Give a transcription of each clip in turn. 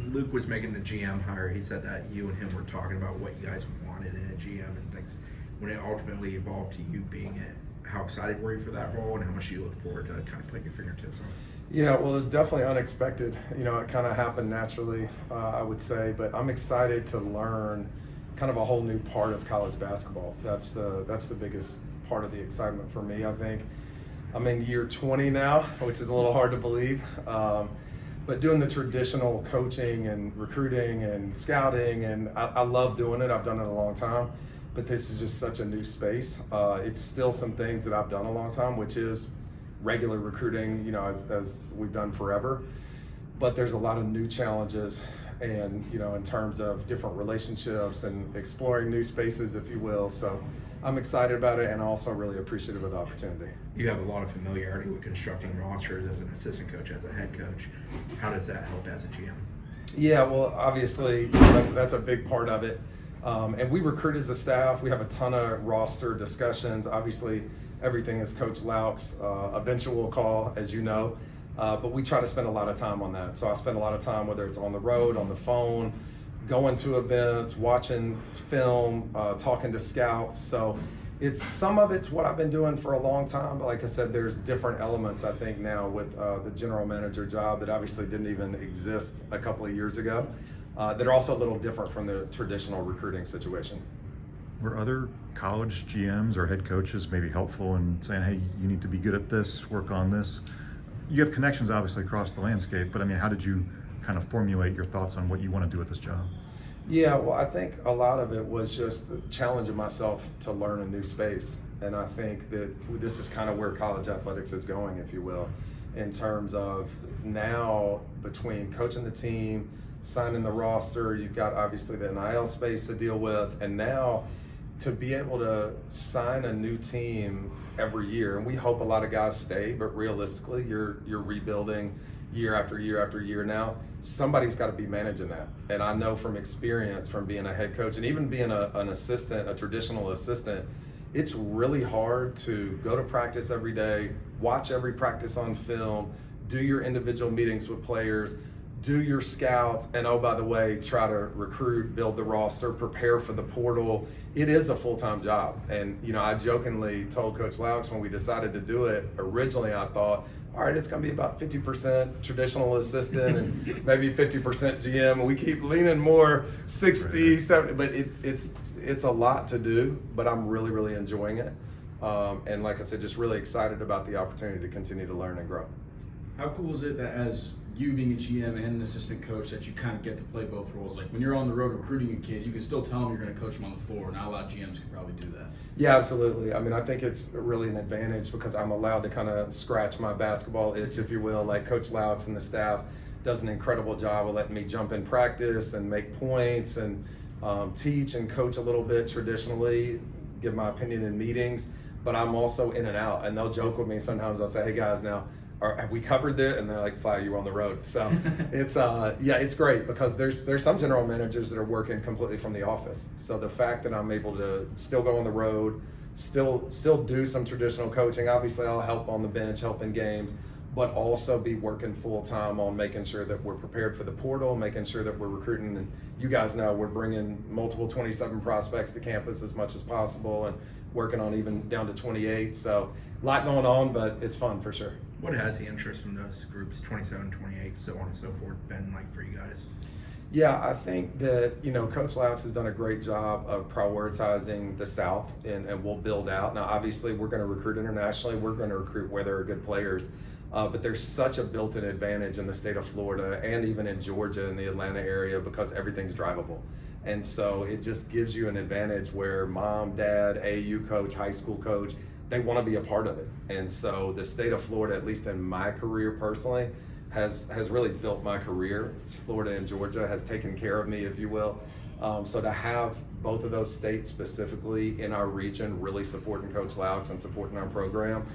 when Luke was making the GM hire, he said that you and him were talking about what you guys wanted in a GM and things. When it ultimately evolved to you being it, how excited were you for that role, and how much do you look forward to kind of putting your fingertips on it? Yeah, well, it's definitely unexpected. You know, it kind of happened naturally, I would say, but I'm excited to learn kind of a whole new part of college basketball. That's the biggest part of the excitement for me, I think. I'm in year 20 now, which is a little hard to believe. But doing the traditional coaching and recruiting and scouting, and I love doing it. I've done it a long time, but this is just such a new space. It's still some things that I've done a long time, which is regular recruiting, you know, as we've done forever. But there's a lot of new challenges, and, you know, in terms of different relationships and exploring new spaces, if you will. So I'm excited about it, and also really appreciative of the opportunity. You have a lot of familiarity with constructing rosters as an assistant coach, as a head coach. How does that help as a GM? Yeah, well, obviously, you know, that's a big part of it. And we recruit as a staff. We have a ton of roster discussions. Obviously, everything is Coach Lauk's eventual call, as you know. But we try to spend a lot of time on that. So I spend a lot of time, whether it's on the road, on the phone, going to events, watching film, talking to scouts. So some of it's what I've been doing for a long time, but like I said, there's different elements, I think, now with the general manager job that obviously didn't even exist a couple of years ago, that are also a little different from the traditional recruiting situation. Were other college GMs or head coaches maybe helpful in saying, hey, you need to be good at this, work on this? You have connections obviously across the landscape, but I mean, how did you kind of formulate your thoughts on what you want to do with this job? Yeah, well, I think a lot of it was just challenging myself to learn a new space. And I think that this is kind of where college athletics is going, if you will, in terms of now between coaching the team, signing the roster, you've got obviously the NIL space to deal with, and now to be able to sign a new team every year. And we hope a lot of guys stay, but realistically, you're rebuilding year after year after year now. Somebody's got to be managing that. And I know from experience, from being a head coach and even being an assistant, a traditional assistant, it's really hard to go to practice every day, watch every practice on film, do your individual meetings with players, do your scouts, and oh, by the way, try to recruit, build the roster, prepare for the portal. It is a full-time job. And, you know, I jokingly told Coach Laux when we decided to do it, originally I thought, all right, it's going to be about 50% traditional assistant and maybe 50% GM. We keep leaning more 60, 70, but it's a lot to do, but I'm really, really enjoying it. And like I said, just really excited about the opportunity to continue to learn and grow. How cool is it that as you being a GM and an assistant coach that you kind of get to play both roles? Like when you're on the road recruiting a kid, you can still tell them you're going to coach them on the floor. Not a lot of GMs can probably do that. Yeah, absolutely. I mean, I think it's really an advantage because I'm allowed to kind of scratch my basketball itch, if you will. Like Coach Laux and the staff does an incredible job of letting me jump in practice and make points and teach and coach a little bit traditionally, give my opinion in meetings, but I'm also in and out. And they'll joke with me sometimes. I'll say, hey guys, now, have we covered that? And they're like, Fly, you were on the road. So it's great because there's some general managers that are working completely from the office. So the fact that I'm able to still go on the road, still do some traditional coaching. Obviously, I'll help on the bench, help in games, but also be working full time on making sure that we're prepared for the portal, making sure that we're recruiting. And you guys know we're bringing multiple 27 prospects to campus as much as possible and working on even down to 28. So a lot going on, but it's fun for sure. What has the interest from those groups, 27, 28, so on and so forth, been like for you guys? Yeah, I think that, you know, Coach Laux has done a great job of prioritizing the South, and we'll build out. Now, obviously, we're going to recruit internationally. We're going to recruit where there are good players. But there's such a built-in advantage in the state of Florida and even in Georgia in the Atlanta area because everything's drivable. And so it just gives you an advantage where mom, dad, AAU coach, high school coach, they want to be a part of it. And so the state of Florida, at least in my career personally, has really built my career. It's Florida and Georgia has taken care of me, if you will. So to have both of those states specifically in our region really supporting Coach Laux and supporting our program.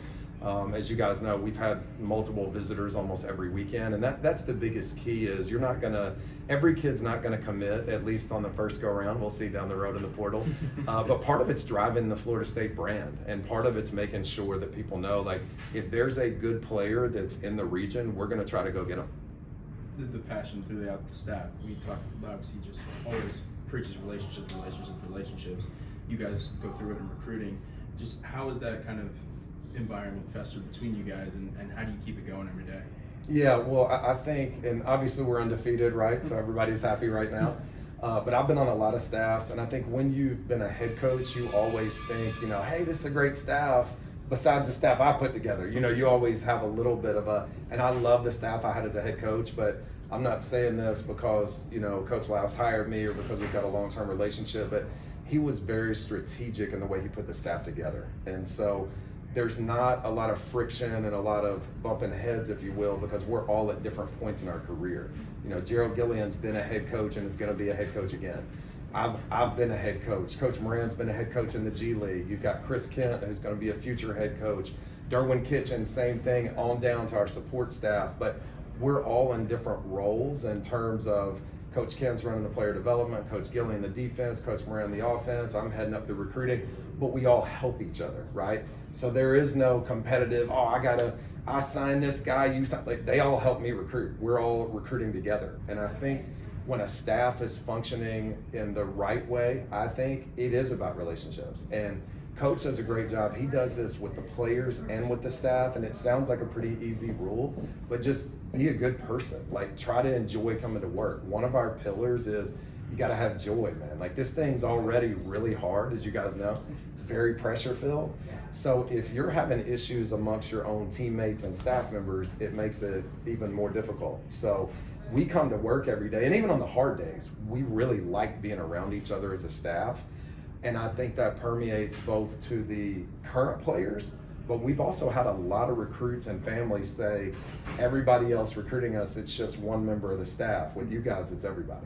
As you guys know, we've had multiple visitors almost every weekend, and that's the biggest key is every kid's not gonna commit, at least on the first go around. We'll see down the road in the portal. But part of it's driving the Florida State brand, and part of it's making sure that people know, like, if there's a good player that's in the region, we're gonna try to go get them. the passion throughout the staff. We talk, obviously, just always preaches relationships. You guys go through it in recruiting. Just how is that kind of environment festered between you guys, and how do you keep it going every day? Yeah, well, I think, and obviously we're undefeated, right? So everybody's happy right now. But I've been on a lot of staffs, and I think when you've been a head coach, you always think, hey, this is a great staff. Besides the staff I put together, you always have a little bit of and I love the staff I had as a head coach, but I'm not saying this because, Coach Laus hired me or because we've got a long-term relationship, but he was very strategic in the way he put the staff together. And so there's not a lot of friction and a lot of bumping heads, if you will, because we're all at different points in our career. Gerald Gillian's been a head coach and is going to be a head coach again. I've been a head coach. Coach Moran's been a head coach in the G League. You've got Chris Kent, who's going to be a future head coach. Derwin Kitchen, same thing, on down to our support staff. But we're all in different roles in terms of Coach Kent's running the player development, Coach Gillian the defense, Coach Moran the offense, I'm heading up the recruiting, but we all help each other, right? So there is no competitive, I signed this guy, you sign, they all help me recruit. We're all recruiting together. And I think when a staff is functioning in the right way, I think it is about relationships. And Coach does a great job. He does this with the players and with the staff, and it sounds like a pretty easy rule, but just be a good person. Try to enjoy coming to work. One of our pillars is you got to have joy, man. This thing's already really hard, as you guys know. It's very pressure filled. So if you're having issues amongst your own teammates and staff members, it makes it even more difficult. So we come to work every day, and even on the hard days, we really like being around each other as a staff. And I think that permeates both to the current players, but we've also had a lot of recruits and families say, everybody else recruiting us, it's just one member of the staff. With you guys, it's everybody.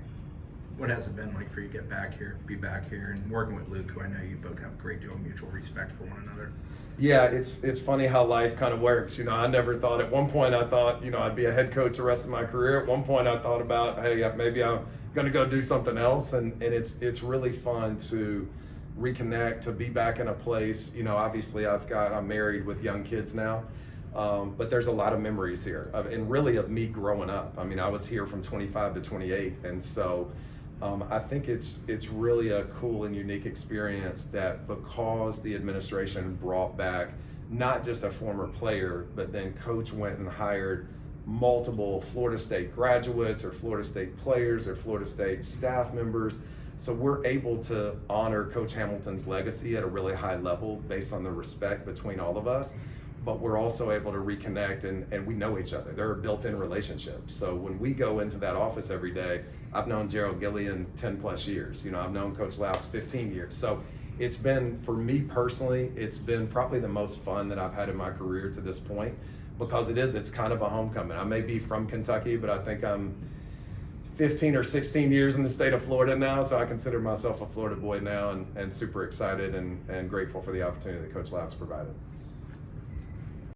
What has it been like for you to get back here, be back here, and working with Luke, who I know you both have a great deal of mutual respect for one another? Yeah, it's funny how life kind of works. I never thought, at one point I thought, I'd be a head coach the rest of my career. At one point I thought about, hey, maybe I'm going to go do something else. And it's really fun to reconnect, to be back in a place. Obviously I'm married with young kids now. But there's a lot of memories here and really of me growing up. I was here from 25 to 28. And so I think it's really a cool and unique experience that because the administration brought back not just a former player, but then Coach went and hired multiple Florida State graduates or Florida State players or Florida State staff members. So we're able to honor Coach Hamilton's legacy at a really high level based on the respect between all of us. But we're also able to reconnect and we know each other. There are built-in relationships. So when we go into that office every day, I've known Gerald Gillian 10 plus years. I've known Coach Laus 15 years. So it's been, for me personally, it's been probably the most fun that I've had in my career to this point because it's kind of a homecoming. I may be from Kentucky, but I think I'm 15 or 16 years in the state of Florida now. So I consider myself a Florida boy now and super excited and grateful for the opportunity that Coach Laus provided.